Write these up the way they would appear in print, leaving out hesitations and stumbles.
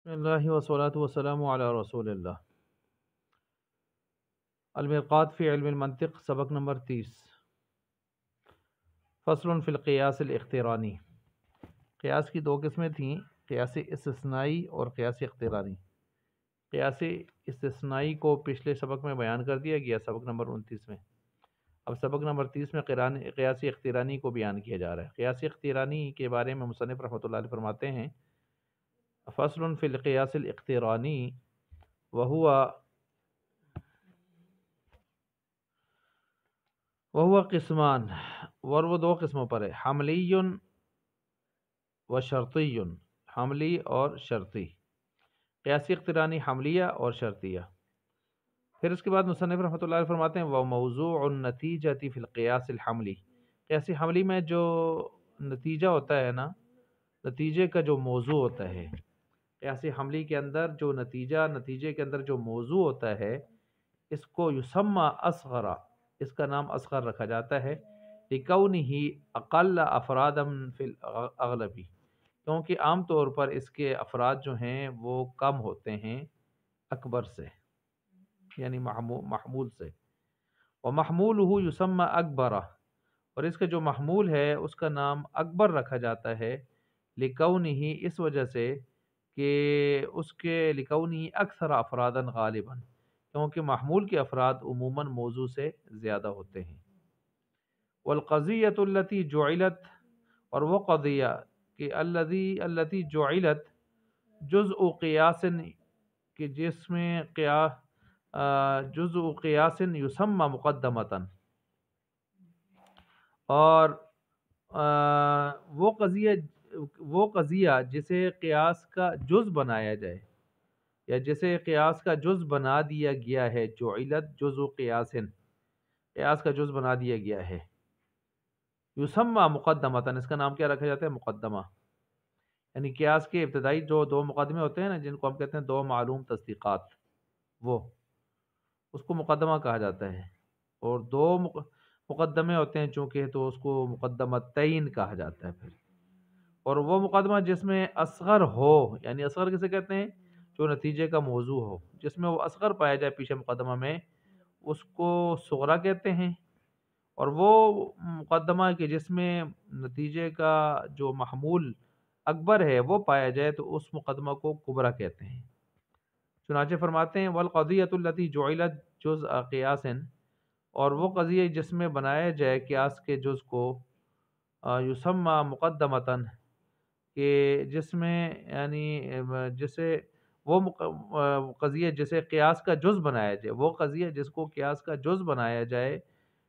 بسم اللہ والصلاة والسلام علی رسول اللہ۔ المرقات فی علم المنطق، سبق نمبر 30۔ فصل فی القیاس الاقترانی۔ قیاس کی دو قسمیں تھیں، قیاس استثنائی اور قیاس اقترانی۔ قیاس استثنائی کو پچھلے سبق میں بیان کر دیا گیا، سبق نمبر 29 میں۔ اب سبق نمبر 30 میں قیاس اقترانی کو بیان کیا جا رہا ہے۔ قیاس اقترانی کے بارے میں مصنف رحمۃ اللہ علیہ فرماتے ہیں، فصل فی القیاس الاقترانی وہو قسمان، اور وہ دو قسموں پر ہے، حملی و شرطی، حملی اور شرطی۔ قیاس اقترانی حملیہ اور شرطیہ۔ پھر اس کے بعد مصنف رحمۃ اللہ علیہ فرماتے ہیں، وموضوع النتیجۃ فی القیاس الحملی۔ قیاس حملی میں جو نتیجہ ہوتا ہے نا، نتیجے کا جو موضوع ہوتا ہے، قیاس حملی کے اندر جو نتیجے کے اندر جو موضوع ہوتا ہے، اس کو یسمى اصغر، اس کا نام اصغر رکھا جاتا ہے، لکونہ اقل افرادا فی الاغلب، کیونکہ عام طور پر اس کے افراد جو ہیں وہ کم ہوتے ہیں اکبر سے، یعنی محمول سے۔ ومحمولہ یسمى اکبر، اور اس کا جو محمول ہے اس کا نام اکبر رکھا جاتا ہے، لکونہ، اس وجہ سے کہ اس کے لکونہ اکثر افرادا غالبا، کیونکہ محمول کے افراد عموماً موضوع سے زیادہ ہوتے ہیں۔ والقضیۃ التی جعلت، اور وہ قضیہ کہ التی جعلت جزء قیاس، کہ جس میں جزء قیاس یسمى مقدمۃ، اور وہ قضیہ جسے قیاس کا جز بنایا جائے، یا جسے قیاس کا جز بنا دیا گیا ہے، جعلت جزء قیاس، قیاس کا جز بنا دیا گیا ہے، یسمى مقدمۃ، اس کا نام کیا رکھا جاتا ہے؟ مقدمہ۔ یعنی قیاس کے ابتدائی جو دو مقدمے ہوتے ہیں نا، جن کو ہم کہتے ہیں دو معلوم تصدیقات، وہ اس کو مقدمہ کہا جاتا ہے، اور دو مقدمے ہوتے ہیں چونکہ تو اس کو مقدمتین کہا جاتا ہے پھر۔ اور وہ مقدمہ جس میں اصغر ہو، یعنی اصغر کسے کہتے ہیں؟ جو نتیجے کا موضوع ہو، جس میں وہ اصغر پایا جائے پیچھے مقدمہ میں، اس کو صغرا کہتے ہیں۔ اور وہ مقدمہ کہ جس میں نتیجے کا جو محمول اکبر ہے وہ پایا جائے تو اس مقدمہ کو کبرا کہتے ہیں۔ چنانچہ فرماتے ہیں، والقضیۃ التی جعلت جزء قیاس، اور وہ قضیہ جس میں بنایا جائے قیاس کے جز کو، یسمى مقدمۃ، کہ جس میں یعنی جسے وہ قضیہ جسے قیاس کا جز بنایا جائے، وہ قضیہ جس کو قیاس کا جز بنایا جائے،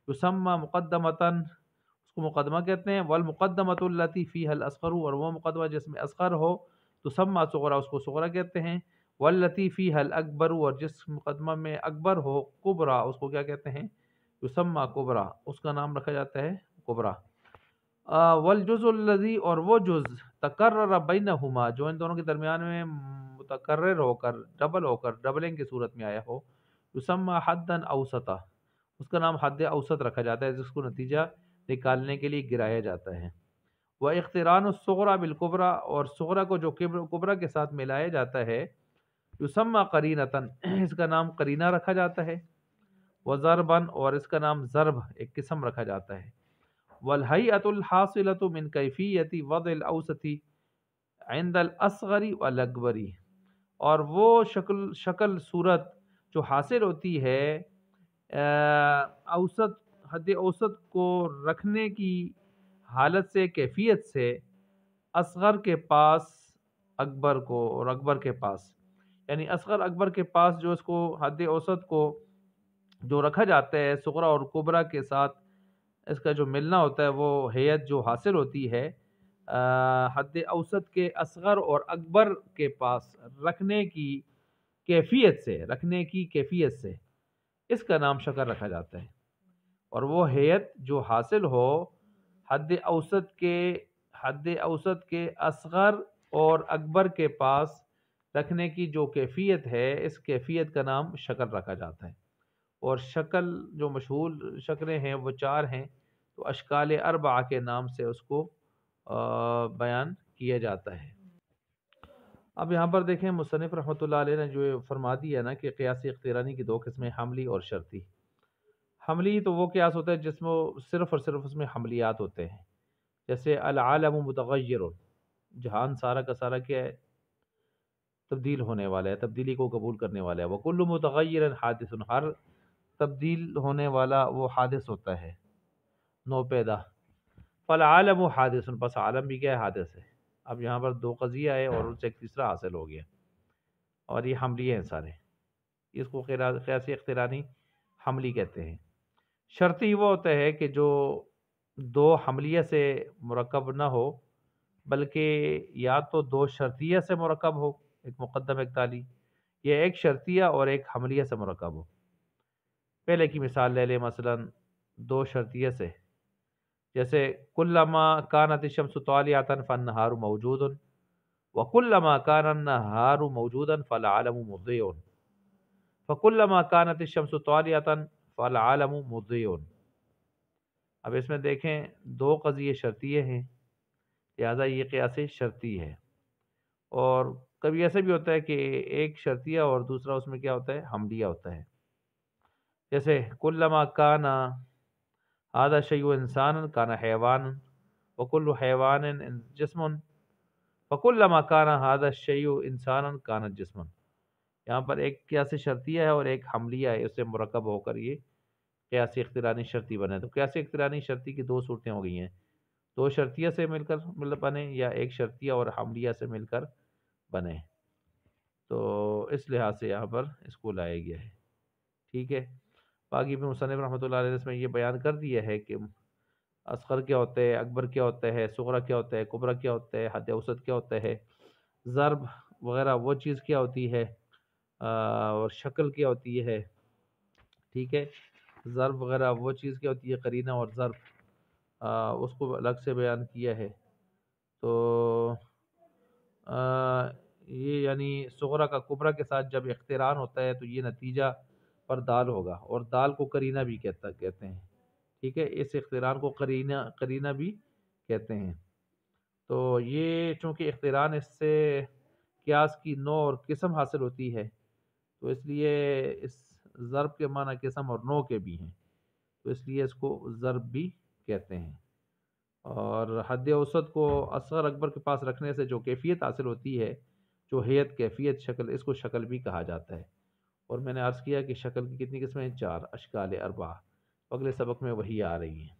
یسمى مقدمۃ، اس کو مقدمہ کہتے ہیں۔ والمقدمۃ التی فیہا الاصغر، اور وہ مقدمہ جس میں اصغر ہو، تسمى صغرا، اس کو صغرا کہتے ہیں۔ والتی فیہا الاکبر، اور جس مقدمہ میں اکبر ہو، کبرا، اس کو کیا کہتے ہیں؟ یسمى کبرا، اس کا نام رکھا جاتا ہے کبرا۔ والجزء الذی، اور وہ جز تکرر بینہما، جو ان دونوں کے درمیان میں متکرر ہو کر، ڈبلنگ کی صورت میں آیا ہو، یسمى حدا اوسطا، اس کا نام حد اوسط رکھا جاتا ہے، جس کو نتیجہ نکالنے کے لیے گرایا جاتا ہے۔ واقتران الصغرى بالکبرى، اور صغرا کو جو کبرا کے ساتھ ملایا جاتا ہے، یسمى قرینۃ، اس کا نام قرینہ رکھا جاتا ہے۔ وضربا، اور اس کا نام ضرب ایک قسم رکھا جاتا ہے۔ والہیئۃ الحاصلۃ من کیفیۃ وضع الاوسط عند الاصغر والاکبر، اور وہ شکل صورت جو حاصل ہوتی ہے اوسط، حد اوسط کو رکھنے کی حالت سے، کیفیت سے، اصغر کے پاس اکبر کو، اور اکبر کے پاس، یعنی اصغر اکبر کے پاس جو اس کو حد اوسط کو جو رکھا جاتا ہے صغرا اور کبرا کے ساتھ، اس کا جو ملنا ہوتا ہے، وہ ہیئت جو حاصل ہوتی ہے حد اوسط کے اصغر اور اکبر کے پاس رکھنے کی کیفیت سے، اس کا نام شکل رکھا جاتا ہے۔ اور وہ ہیئت جو حاصل ہو حد اوسط کے اصغر اور اکبر کے پاس رکھنے کی جو کیفیت ہے، اس کیفیت کا نام شکل رکھا جاتا ہے۔ اور شکل جو مشہور شکلیں ہیں وہ 4 ہیں، تو اشکال اربعہ کے نام سے اس کو بیان کیا جاتا ہے۔ اب یہاں پر دیکھیں مصنف رحمۃ اللہ علیہ نے جو فرما دیا نا کہ قیاس اقترانی کی دو قسمیں، حملی اور شرطی۔ حملی تو وہ قیاس ہوتا ہے جس میں صرف اور صرف اس میں حملیات ہوتے ہیں، جیسے العالم متغیر، جہان سارا کا سارا کیا ہے، تبدیل ہونے والا ہے، تبدیلی کو قبول کرنے والا ہے۔ وکل متغیر حادث، ہر تبدیل ہونے والا وہ حادث ہوتا ہے، نو پیدا۔ فالعالم حادث، بس عالم بھی کیا ہے، حادث ہے۔ اب یہاں پر دو قضیہ ہے اور ان سے ایک تیسرا حاصل ہو گیا، اور یہ حملی ہیں سارے، اس کو قیاس اقترانی حملی کہتے ہیں۔ شرطی وہ ہوتا ہے کہ جو دو حملیہ سے مرکب نہ ہو، بلکہ یا تو دو شرطیہ سے مرکب ہو، ایک مقدم ایک تالی، یا ایک شرطیہ اور ایک حملیہ سے مرکب ہو۔ پہلے کی مثال لے لیں، مثلا دو شرطیہ سے، جیسے کلما کانت الشمس طالعۃ فالنہار موجود، وکلما کان النہار موجودا فالعالم مضیء، فکلما کانت الشمس طالعۃ فالعالم مضیء۔ اب اس میں دیکھیں دو قضیے شرطیے ہیں، لہذا یہ قیاس شرطی ہے۔ اور کبھی ایسا بھی ہوتا ہے کہ ایک شرطیہ اور دوسرا اس میں کیا ہوتا ہے، حملیہ ہوتا ہے، جیسے کلما کان هذا شیء انسان کان حیوان وکل حیوان جسم، فکلما کان هذا الشیء انسانا کان جسم۔ یہاں پر ایک قیاس شرطیہ ہے اور ایک حملیہ ہے، اس سے مرکب ہو کر یہ قیاس اقترانی شرطی بنے۔ تو قیاس اقترانی شرطی کی دو صورتیں ہو گئی ہیں، دو شرطیہ سے مل کر مطلب بنے، یا ایک شرطیہ اور حملیہ سے مل کر بنے۔ تو اس لحاظ سے یہاں پر اس کو لایا گیا ہے، ٹھیک ہے۔ باقی پھر مصنف رحمۃ اللہ علیہ نے اس میں یہ بیان کر دیا ہے کہ اصغر کیا ہوتا ہے، اکبر کیا ہوتا ہے، صغرا کیا ہوتا ہے، کبرا کیا ہوتا ہے، حد اوسط کیا ہوتا ہے، ضرب وغیرہ وہ چیز کیا ہوتی ہے، اور شکل کیا ہوتی ہے، ٹھیک ہے۔ ضرب وغیرہ وہ چیز کیا ہوتی ہے، قرینہ اور ضرب، اس کو الگ سے بیان کیا ہے۔ تو یہ یعنی صغرا کا کبرا کے ساتھ جب اقتران ہوتا ہے تو یہ نتیجہ پر دال ہوگا، اور دال کو قرینہ بھی کہتے ہیں، ٹھیک ہے، اس اقتران کو قرینہ بھی کہتے ہیں۔ تو یہ چونکہ اقتران اس سے قیاس کی نوع اور قسم حاصل ہوتی ہے، تو اس لیے اس ضرب کے معنی قسم اور نوع کے بھی ہیں، تو اس لیے اس کو ضرب بھی کہتے ہیں۔ اور حد اوسط کو اصغر اکبر کے پاس رکھنے سے جو کیفیت حاصل ہوتی ہے، جو ہیئت، کیفیت، شکل، اس کو شکل بھی کہا جاتا ہے۔ اور میں نے عرض کیا کہ شکل کی کتنی قسمیں ہیں، چار، اشکال اربعہ، اگلے سبق میں وہی آ رہی ہیں۔